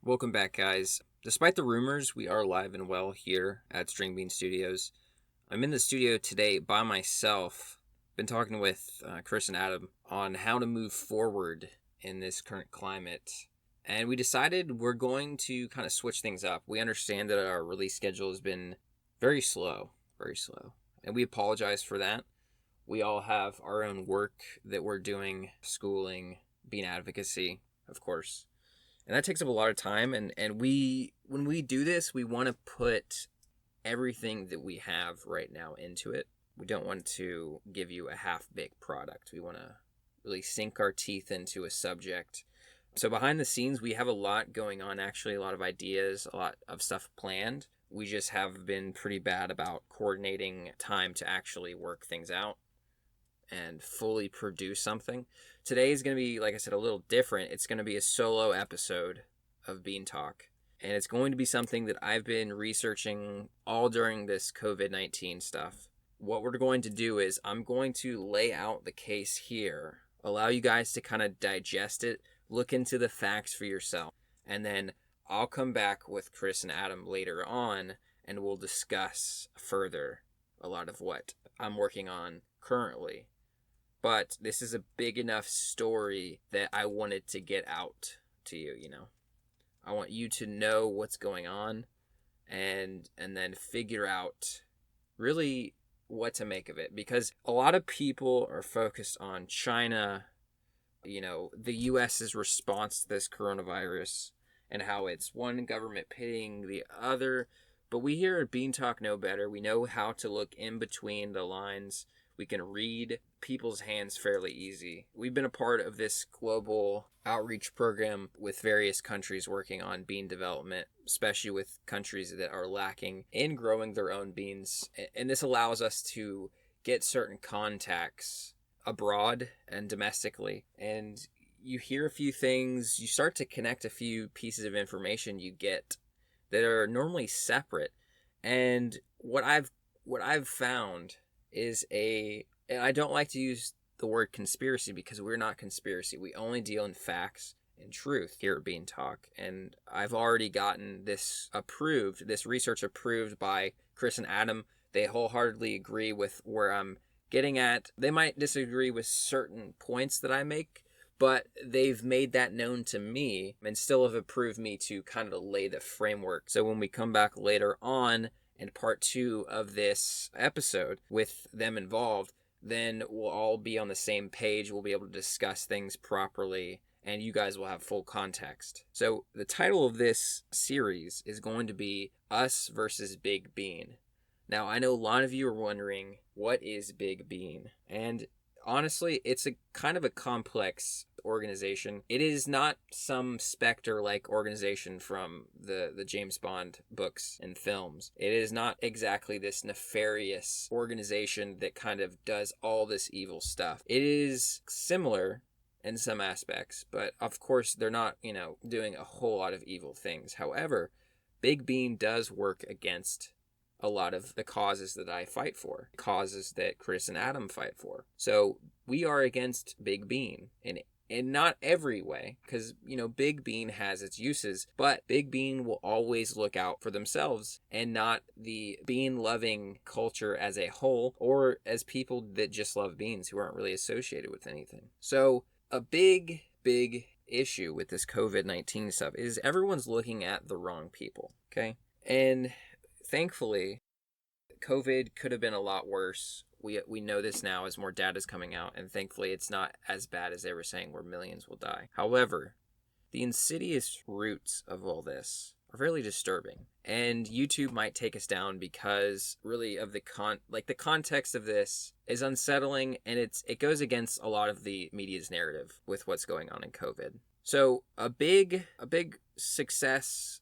Welcome back, guys. Despite the rumors, we are live and well here at String Bean Studios. I'm in the studio today by myself. Been talking with Chris and Adam on how to move forward in this current climate. And we decided we're going to kind of switch things up. We understand that our release schedule has been very slow. And we apologize for that. We all have our own work that we're doing, schooling, being advocacy, of course. And that takes up a lot of time. And when we do this, we want to put everything that we have right now into it. We don't want to give you a half-baked product. We want to really sink our teeth into a subject. So behind the scenes, we have a lot going on, actually, a lot of ideas, a lot of stuff planned. We just have been pretty bad about coordinating time to actually work things out and fully produce something. Today is going to be, like I said, a little different. It's going to be a solo episode of Bean Talk. And it's going to be something that I've been researching all during this COVID-19 stuff. What we're going to do is I'm going to lay out the case here, allow you guys to kind of digest it, look into the facts for yourself. And then I'll come back with Chris and Adam later on, and we'll discuss further a lot of what I'm working on currently. But this is a big enough story that I wanted to get out to you, I want you to know what's going on and then figure out really what to make of it. Because a lot of people are focused on China, the U.S.'s response to this coronavirus and how it's one government pitting the other. But we here at Bean Talk know better. We know how to look in between the lines. We can read people's hands fairly easy. We've been a part of this global outreach program with various countries working on bean development, especially with countries that are lacking in growing their own beans. And this allows us to get certain contacts abroad and domestically. And you hear a few things, you start to connect a few pieces of information you get that are normally separate. And what I've found is and I don't like to use the word conspiracy because we're not conspiracy. We only deal in facts and truth here at Bean Talk. And I've already gotten this research approved by Chris and Adam. They wholeheartedly agree with where I'm getting at. They might disagree with certain points that I make, but they've made that known to me and still have approved me to kind of lay the framework. So when we come back later on in part 2 of this episode with them involved, then we'll all be on the same page. We'll be able to discuss things properly, and you guys will have full context. So the title of this series is going to be Us versus Big Bean. Now, I know a lot of you are wondering, what is Big Bean? And honestly, it's a kind of a complex organization. It is not some Spectre-like organization from the James Bond books and films. It is not exactly this nefarious organization that kind of does all this evil stuff. It is similar in some aspects, but of course they're not, doing a whole lot of evil things. However, Big Bean does work against a lot of the causes that I fight for, causes that Chris and Adam fight for. So we are against Big Bean in not every way, because, Big Bean has its uses, but Big Bean will always look out for themselves and not the bean-loving culture as a whole, or as people that just love beans who aren't really associated with anything. So a big issue with this COVID-19 stuff is everyone's looking at the wrong people, okay? And thankfully, COVID could have been a lot worse. We know this now as more data is coming out, and thankfully it's not as bad as they were saying where millions will die. However, the insidious roots of all this are really disturbing, and YouTube might take us down because really of the context of this is unsettling, and it goes against a lot of the media's narrative with what's going on in COVID. So a big success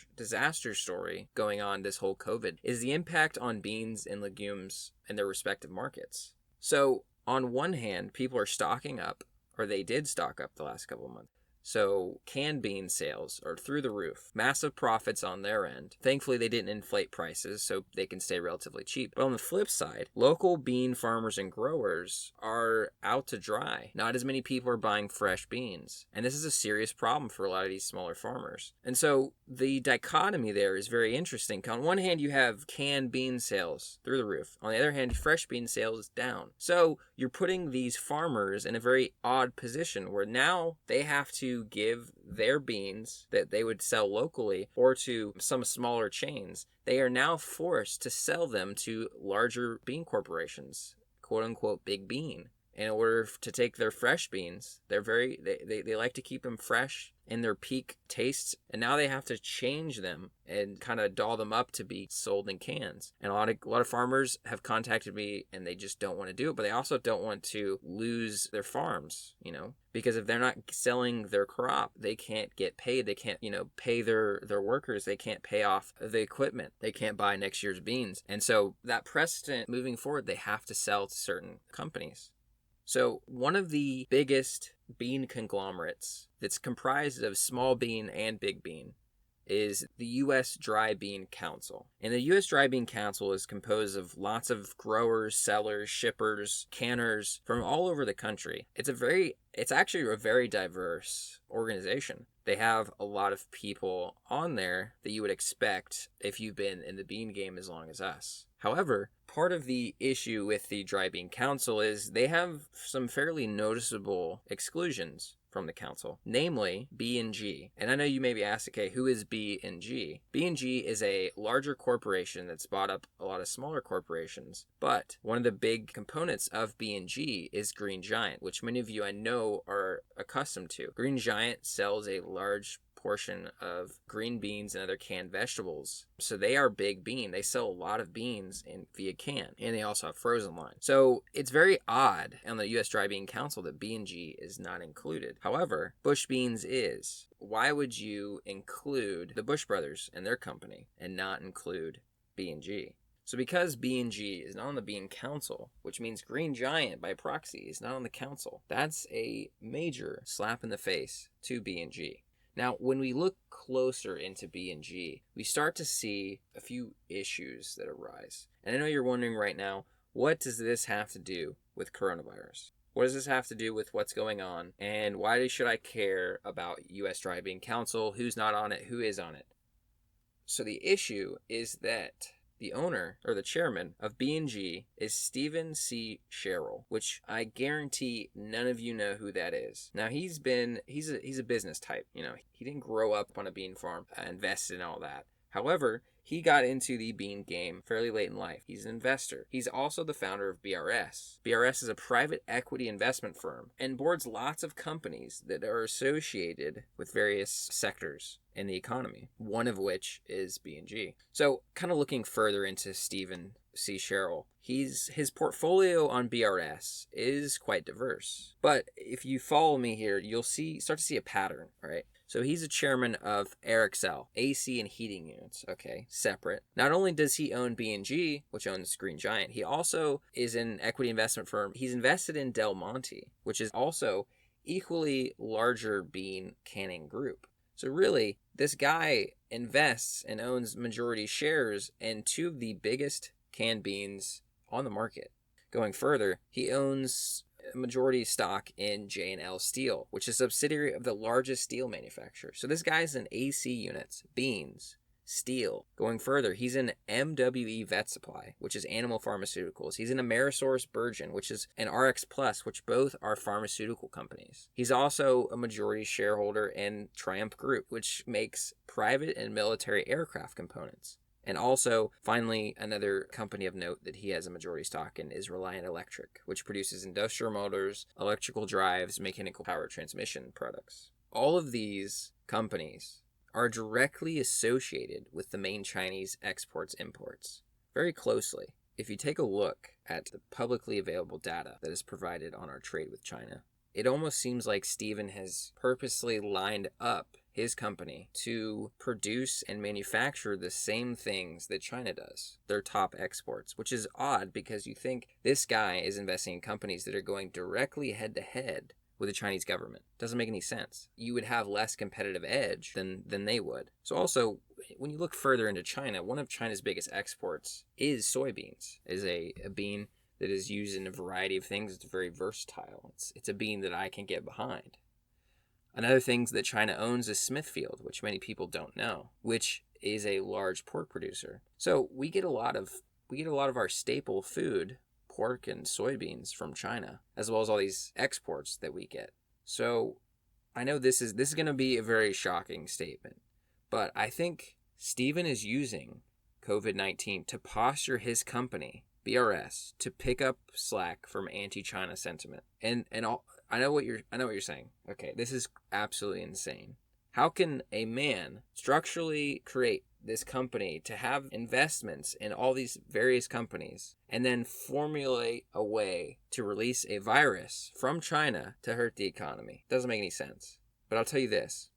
/ disaster story going on this whole COVID is the impact on beans and legumes in their respective markets. So on one hand, people are stocking up, or they did stock up the last couple of months. So canned bean sales are through the roof. Massive profits on their end. Thankfully, they didn't inflate prices, so they can stay relatively cheap. But on the flip side, local bean farmers and growers are out to dry. Not as many people are buying fresh beans. And this is a serious problem for a lot of these smaller farmers. And so the dichotomy there is very interesting. On one hand, you have canned bean sales through the roof. On the other hand, fresh bean sales is down. So you're putting these farmers in a very odd position where now they have to give their beans that they would sell locally or to some smaller chains. They are now forced to sell them to larger bean corporations, quote unquote big bean, in order to take their fresh beans. They like to keep them fresh in their peak tastes, and now they have to change them and kind of doll them up to be sold in cans. And a lot of farmers have contacted me, and they just don't want to do it, but they also don't want to lose their farms, because if they're not selling their crop, they can't get paid. They can't, pay their workers. They can't pay off the equipment. They can't buy next year's beans. And so that precedent moving forward, they have to sell to certain companies. So one of the biggest bean conglomerates that's comprised of small bean and big bean is the U.S. Dry Bean Council. And the U.S. Dry Bean Council is composed of lots of growers, sellers, shippers, canners from all over the country. It's actually a very diverse organization. They have a lot of people on there that you would expect if you've been in the bean game as long as us. However, part of the issue with the Dry Bean Council is they have some fairly noticeable exclusions from the council, namely B&G. And I know you may be asked, okay, who is B&G? B&G is a larger corporation that's bought up a lot of smaller corporations, but one of the big components of B&G is Green Giant, which many of you I know are accustomed to. Green Giant sells a large portion of green beans and other canned vegetables. So they are big bean. They sell a lot of beans via can, and they also have frozen line. So it's very odd on the U.S. Dry Bean Council that B&G is not included. However, Bush Beans is. Why would you include the Bush Brothers and their company and not include B&G? So because B&G is not on the Bean Council, which means Green Giant by proxy is not on the council, that's a major slap in the face to B&G. Now, when we look closer into B&G, we start to see a few issues that arise. And I know you're wondering right now, what does this have to do with coronavirus? What does this have to do with what's going on? And why should I care about U.S. Dry Bean Council? Who's not on it? Who is on it? So the issue is that the owner, or the chairman, of B&G is Stephen C. Sherrill, which I guarantee none of you know who that is. Now, he's a business type. He didn't grow up on a bean farm, invested in all that. However, he got into the bean game fairly late in life. He's an investor. He's also the founder of BRS. BRS is a private equity investment firm and boards lots of companies that are associated with various sectors in the economy, one of which is B&G. So kind of looking further into Stephen C. Sherrill, his portfolio on BRS is quite diverse. But if you follow me here, you'll start to see a pattern, right? So he's a chairman of Airxcel, AC and heating units, okay, separate. Not only does he own B&G, which owns Green Giant, he also is an equity investment firm. He's invested in Del Monte, which is also equally larger bean canning group. So really, this guy invests and owns majority shares in two of the biggest canned beans on the market. Going further, he owns majority stock in J&L Steel, which is a subsidiary of the largest steel manufacturer. So this guy's in AC units, beans, steel. Going further, he's in MWE Vet Supply, which is animal pharmaceuticals. He's in Amerisource Bergen, which is an RX Plus, which both are pharmaceutical companies. He's also a majority shareholder in Triumph Group, which makes private and military aircraft components. And also, finally, another company of note that he has a majority stock in is Reliant Electric, which produces industrial motors, electrical drives, mechanical power transmission products. All of these companies are directly associated with the main Chinese exports-imports very closely. If you take a look at the publicly available data that is provided on our trade with China, it almost seems like Stephen has purposely lined up his company to produce and manufacture the same things that China does, their top exports, which is odd because you think this guy is investing in companies that are going directly head-to-head with the Chinese government. Doesn't make any sense. You would have less competitive edge than they would. So also, when you look further into China, one of China's biggest exports is soybeans. Is a bean that is used in a variety of things. It's very versatile. It's a bean that I can get behind. Another thing that China owns is Smithfield, which many people don't know, which is a large pork producer. So we get a lot of our staple food, pork and soybeans, from China, as well as all these exports that we get. So I know this is going to be a very shocking statement, but I think Stephen is using COVID-19 to posture his company, BRS, to pick up slack from anti-China sentiment. And I know what you're saying. Okay, this is absolutely insane. How can a man structurally create this company to have investments in all these various companies and then formulate a way to release a virus from China to hurt the economy? Doesn't make any sense. But I'll tell you this.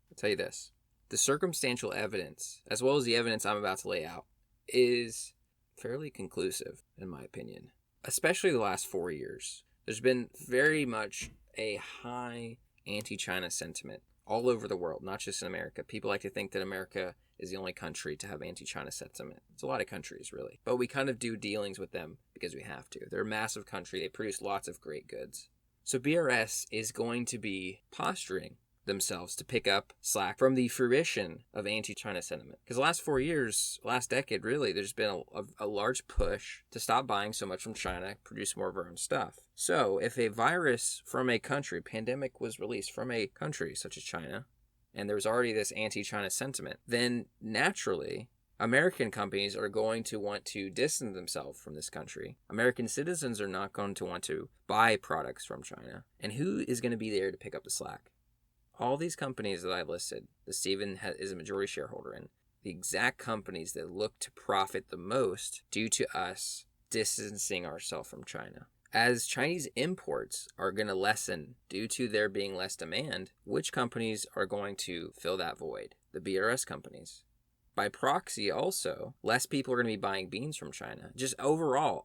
The circumstantial evidence, as well as the evidence I'm about to lay out, is fairly conclusive, in my opinion. Especially the last 4 years. There's been very much a high anti-China sentiment all over the world, not just in America. People like to think that America is the only country to have anti-China sentiment. It's a lot of countries, really. But we kind of do dealings with them because we have to. They're a massive country. They produce lots of great goods. So BRS is going to be posturing themselves to pick up slack from the fruition of anti-China sentiment. Because the last 4 years, last decade really, there's been a large push to stop buying so much from China, produce more of our own stuff. So if a virus from a country, pandemic was released from a country such as China, and there's already this anti-China sentiment, then naturally American companies are going to want to distance themselves from this country. American citizens are not going to want to buy products from China. And who is going to be there to pick up the slack? All these companies that I listed, that Stephen is a majority shareholder in, the exact companies that look to profit the most due to us distancing ourselves from China. As Chinese imports are going to lessen due to there being less demand, which companies are going to fill that void? The BRS companies. By proxy also, less people are going to be buying beans from China. Just overall,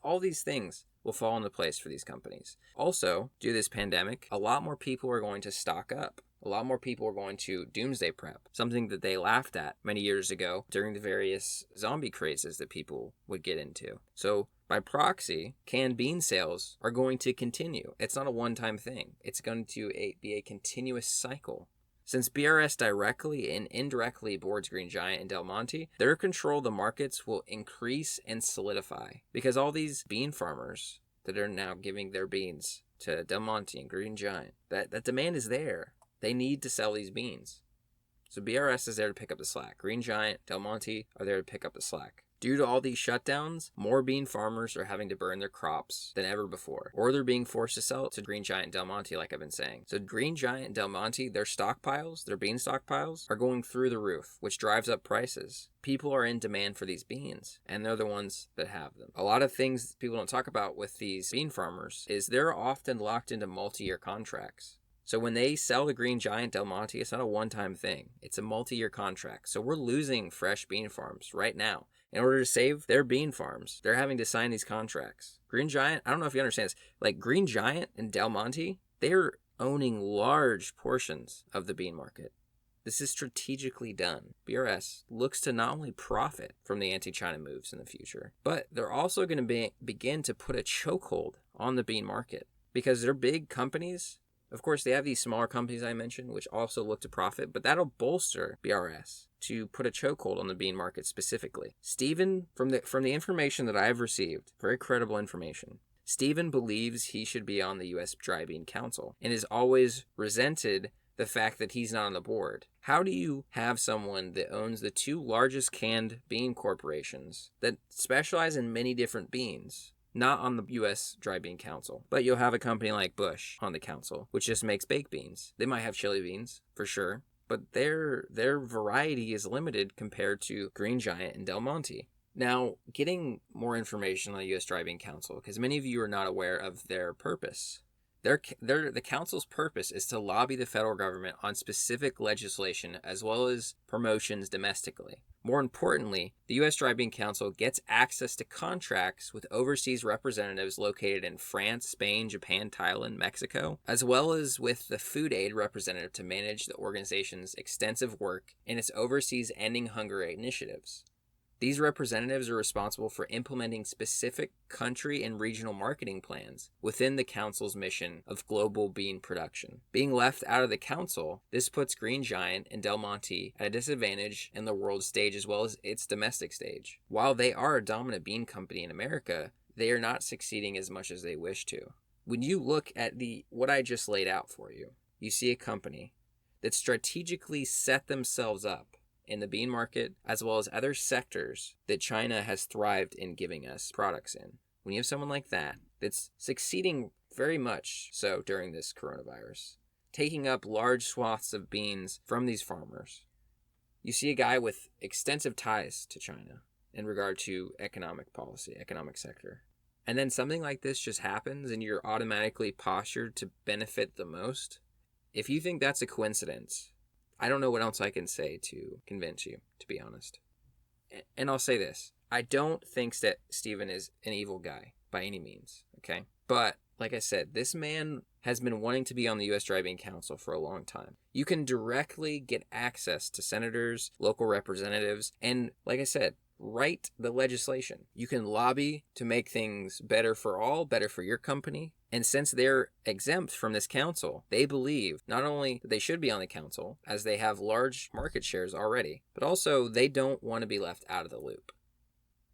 all these things will fall into place for these companies. Also, due to this pandemic, a lot more people are going to stock up. A lot more people are going to doomsday prep, something that they laughed at many years ago during the various zombie crazes that people would get into. So by proxy, canned bean sales are going to continue. It's not a one-time thing. It's going to be a continuous cycle. Since BRS directly and indirectly boards Green Giant and Del Monte, their control of the markets will increase and solidify because all these bean farmers that are now giving their beans to Del Monte and Green Giant, that demand is there. They need to sell these beans. So BRS is there to pick up the slack. Green Giant, Del Monte are there to pick up the slack. Due to all these shutdowns, more bean farmers are having to burn their crops than ever before. Or they're being forced to sell it to Green Giant and Del Monte, like I've been saying. So Green Giant and Del Monte, their stockpiles, their bean stockpiles, are going through the roof, which drives up prices. People are in demand for these beans, and they're the ones that have them. A lot of things people don't talk about with these bean farmers is they're often locked into multi-year contracts. So when they sell the Green Giant Del Monte, it's not a one-time thing. It's a multi-year contract. So we're losing fresh bean farms right now. In order to save their bean farms, they're having to sign these contracts. Green Giant, I don't know if you understand this, like Green Giant and Del Monte, they're owning large portions of the bean market. This is strategically done. BRS looks to not only profit from the anti-China moves in the future, but they're also going to begin to put a chokehold on the bean market because they're big companies. Of course, they have these smaller companies I mentioned, which also look to profit, but that'll bolster BRS to put a chokehold on the bean market specifically. Stephen, from the information that I've received, very credible information, Stephen believes he should be on the U.S. Dry Bean Council and has always resented the fact that he's not on the board. How do you have someone that owns the two largest canned bean corporations that specialize in many different beans not on the U.S. Dry Bean Council, but you'll have a company like Bush on the council, which just makes baked beans? They might have chili beans, for sure, but their variety is limited compared to Green Giant and Del Monte. Now, getting more information on the U.S. Dry Bean Council, because many of you are not aware of their purpose. The council's purpose is to lobby the federal government on specific legislation as well as promotions domestically. More importantly, the U.S. Dry Bean Council gets access to contracts with overseas representatives located in France, Spain, Japan, Thailand, Mexico, as well as with the food aid representative to manage the organization's extensive work in its overseas ending hunger initiatives. These representatives are responsible for implementing specific country and regional marketing plans within the council's mission of global bean production. Being left out of the council, this puts Green Giant and Del Monte at a disadvantage in the world stage as well as its domestic stage. While they are a dominant bean company in America, they are not succeeding as much as they wish to. When you look at what I just laid out for you, you see a company that strategically set themselves up in the bean market, as well as other sectors that China has thrived in giving us products in. When you have someone like that, that's succeeding very much so during this coronavirus, taking up large swaths of beans from these farmers, you see a guy with extensive ties to China in regard to economic policy, economic sector. And then something like this just happens and you're automatically postured to benefit the most. If you think that's a coincidence, I don't know what else I can say to convince you, to be honest. And I'll say this. I don't think that Stephen is an evil guy by any means, okay? But, like I said, this man has been wanting to be on the U.S. Dry Bean Council for a long time. You can directly get access to senators, local representatives, and, like I said, write the legislation. You can lobby to make things better for all, better for your company. And since they're exempt from this council, they believe not only that they should be on the council, as they have large market shares already, but also they don't want to be left out of the loop.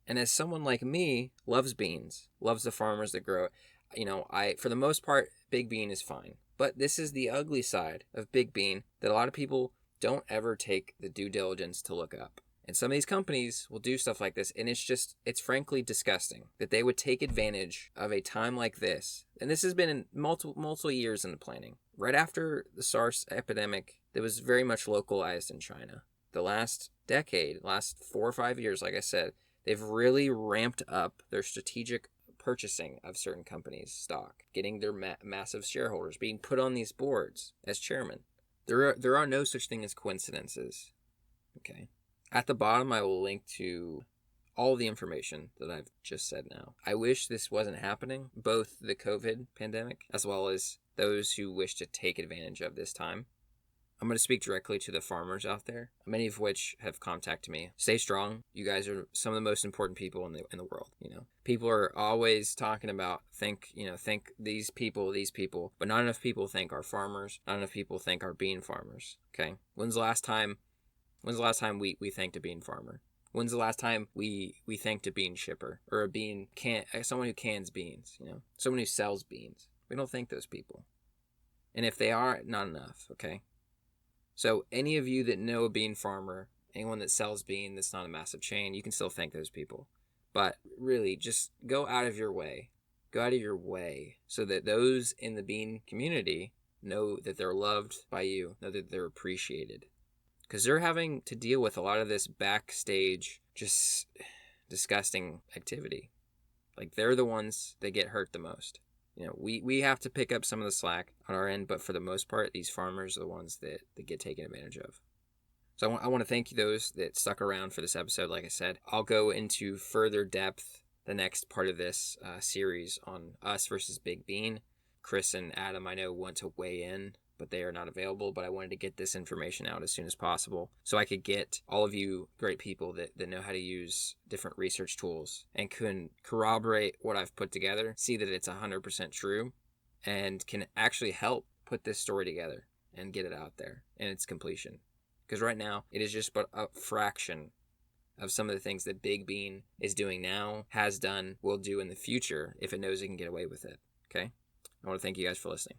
And as someone like me loves beans, loves the farmers that grow it, for the most part, big bean is fine. But this is the ugly side of big bean that a lot of people don't ever take the due diligence to look up. And some of these companies will do stuff like this, and it's frankly disgusting that they would take advantage of a time like this. And this has been in multiple years in the planning. Right after the SARS epidemic that was very much localized in China. The last decade, last 4 or 5 years, like I said, they've really ramped up their strategic purchasing of certain companies' stock, getting their massive shareholders, being put on these boards as chairman. There are no such thing as coincidences. Okay. At the bottom, I will link to all the information that I've just said now. I wish this wasn't happening, both the COVID pandemic as well as those who wish to take advantage of this time. I'm going to speak directly to the farmers out there, many of which have contacted me. Stay strong. You guys are some of the most important people in the world. People are always talking about think these people, but not enough people think our farmers. Not enough people think our bean farmers. Okay, when's the last time we thanked a bean farmer? When's the last time we thanked a bean shipper or someone who cans beans? Someone who sells beans. We don't thank those people, and if they are, not enough. Okay. So any of you that know a bean farmer, anyone that sells bean that's not a massive chain, you can still thank those people. But really, just go out of your way. Go out of your way so that those in the bean community know that they're loved by you, know that they're appreciated. Because they're having to deal with a lot of this backstage, just disgusting activity. Like, they're the ones that get hurt the most. We have to pick up some of the slack on our end, but for the most part, these farmers are the ones that get taken advantage of. So I want to thank you those that stuck around for this episode. Like I said, I'll go into further depth the next part of this series on us versus Big Bean. Chris and Adam, I know, want to weigh in, but they are not available. But I wanted to get this information out as soon as possible so I could get all of you great people that know how to use different research tools and can corroborate what I've put together, see that it's 100% true, and can actually help put this story together and get it out there in its completion. Because right now, it is just but a fraction of some of the things that Big Bean is doing now, has done, will do in the future if it knows it can get away with it. Okay? I want to thank you guys for listening.